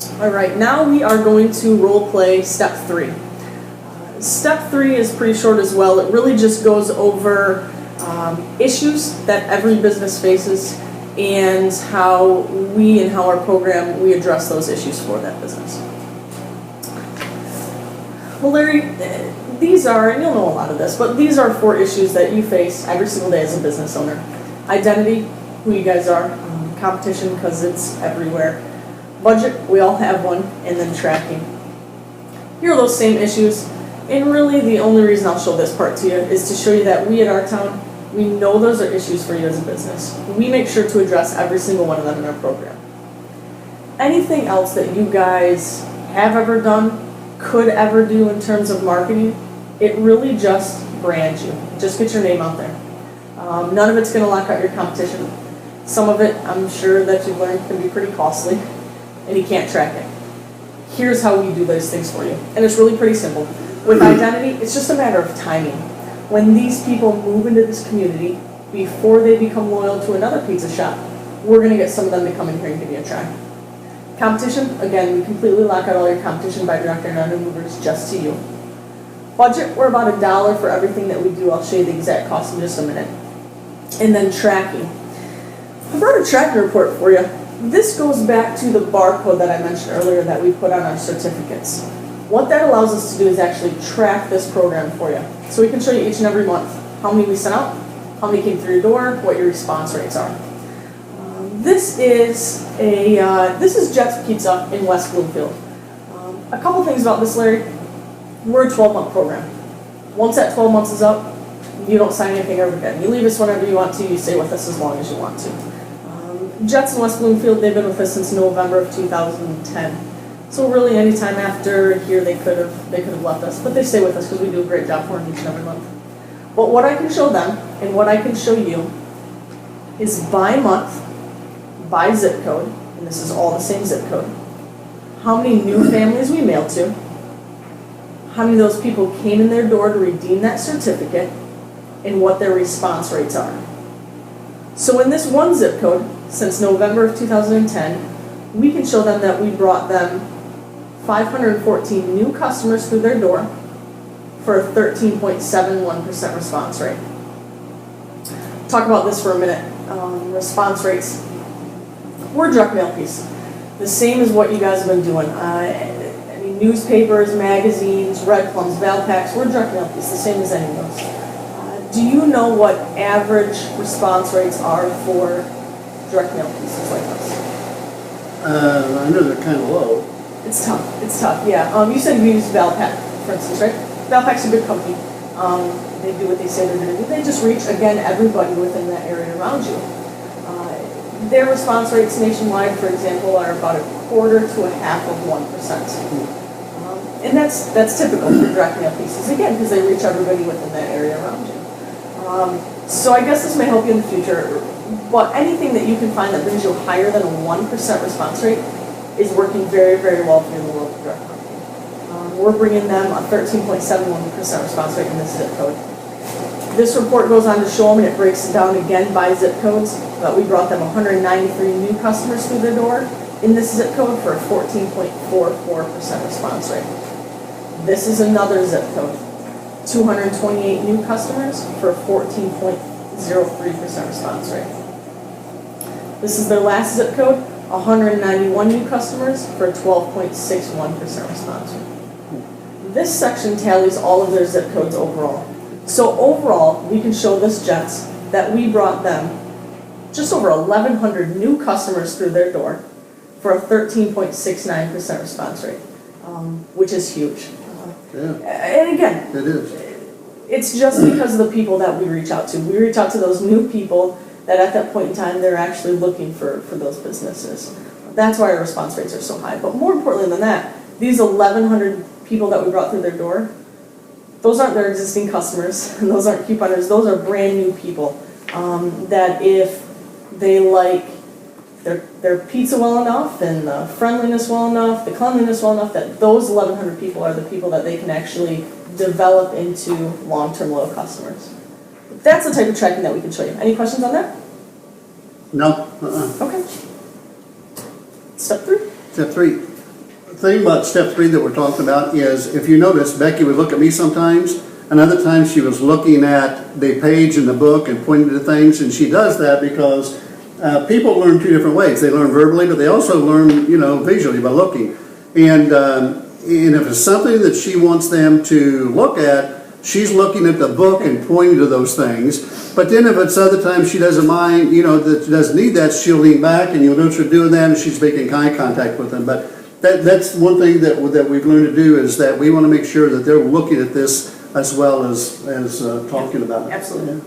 All right, now we are going to role play step 3. Step 3 is pretty short as well. It really just goes over issues that every business faces and how our program, we address those issues for that business. Well, Larry, these are, and you'll know a lot of this, but these are 4 issues that you face every single day as a business owner. Identity, who you guys are, competition, because it's everywhere. Budget, we all have one, and then tracking. Here are those same issues, and really the only reason I'll show this part to you is to show you that we at our town, we know those are issues for you as a business. We make sure to address every single one of them in our program. Anything else that you guys have ever done, could ever do in terms of marketing, it really just brands you. Just get your name out there. None of it's going to lock out your competition. Some of it, I'm sure that you've learned, can be pretty costly, and you can't track it. Here's how we do those things for you. And it's really pretty simple. With identity, it's just a matter of timing. When these people move into this community, before they become loyal to another pizza shop, we're going to get some of them to come in here and give you a try. Competition, again, we completely lock out all your competition by directing our new movers just to you. Budget, we're about $1 for everything that we do. I'll show you the exact cost in just a minute. And then tracking. I brought a tracking report for you. This goes back to the barcode that I mentioned earlier that we put on our certificates. What that allows us to do is actually track this program for you. So we can show you each and every month how many we sent out, how many came through your door, what your response rates are. This is Jets Pizza in West Bloomfield. A couple things about this, Larry. We're a 12-month program. Once that 12 months is up, you don't sign anything ever again. You leave us whenever you want to. You stay with us as long as you want to. Jets in West Bloomfield, they've been with us since November of 2010. So really, any time after here, they could have left us, but they stay with us because we do a great job for them each and every month. But what I can show them and what I can show you is by month, by zip code, and this is all the same zip code, how many new families we mailed to, how many of those people came in their door to redeem that certificate, and what their response rates are. So in this one zip code, since November of 2010, we can show them that we brought them 514 new customers through their door for a 13.71% response rate. Talk about this for a minute. Response rates. We're a direct mail piece. The same as what you guys have been doing. Newspapers, magazines, Red Plums, Valpaks, we're a direct mail piece, the same as any of those. Do you know what average response rates are for direct mail pieces like us? I know they're kind of low. It's tough, yeah. You said you use Valpak, for instance, right? Valpak's a good company. They do what they say they're going to do. They just reach, again, everybody within that area around you. Their response rates nationwide, for example, are about 1/4 to 1/2 of 1%. And that's typical for direct mail pieces, again, because they reach everybody within that area around you. So I guess this may help you in the future, but anything that you can find that brings you higher than a 1% response rate is working very, very well for you in the world of direct marketing. We're bringing them a 13.71% response rate in this zip code. This report goes on to show them, and it breaks it down again by zip codes, that we brought them 193 new customers through their door in this zip code for a 14.44% response rate. This is another zip code, 228 new customers for a 14.03% response rate. This is their last zip code, 191 new customers for a 12.61% response rate. This section tallies all of their zip codes overall. So overall, we can show this Jets that we brought them just over 1,100 new customers through their door for a 13.69% response rate, which is huge. And again, it is. It's just because of the people that we reach out to. We reach out to those new people that at that point in time, they're actually looking for those businesses. That's why our response rates are so high. But more importantly than that, these 1,100 people that we brought through their door, those aren't their existing customers, and those aren't couponers, those are brand new people that if they like their pizza well enough and the friendliness well enough, the cleanliness well enough, that those 1,100 people are the people that they can actually develop into long-term loyal customers. That's the type of tracking that we can show you. Any questions on that? No. Okay. Step 3. Step 3. thing about step 3 that we're talking about is, if you notice, Becky would look at me sometimes, and other times she was looking at the page in the book and pointing to things, and she does that because people learn 2 different ways. They learn verbally, but they also learn, visually by looking. And if it's something that she wants them to look at, she's looking at the book and pointing to those things. But then if it's other times she doesn't mind, that she doesn't need that, she'll lean back and you'll notice her doing that and she's making eye contact with them. But that's one thing that we've learned to do, is that we want to make sure that they're looking at this as well as talking about it. Absolutely.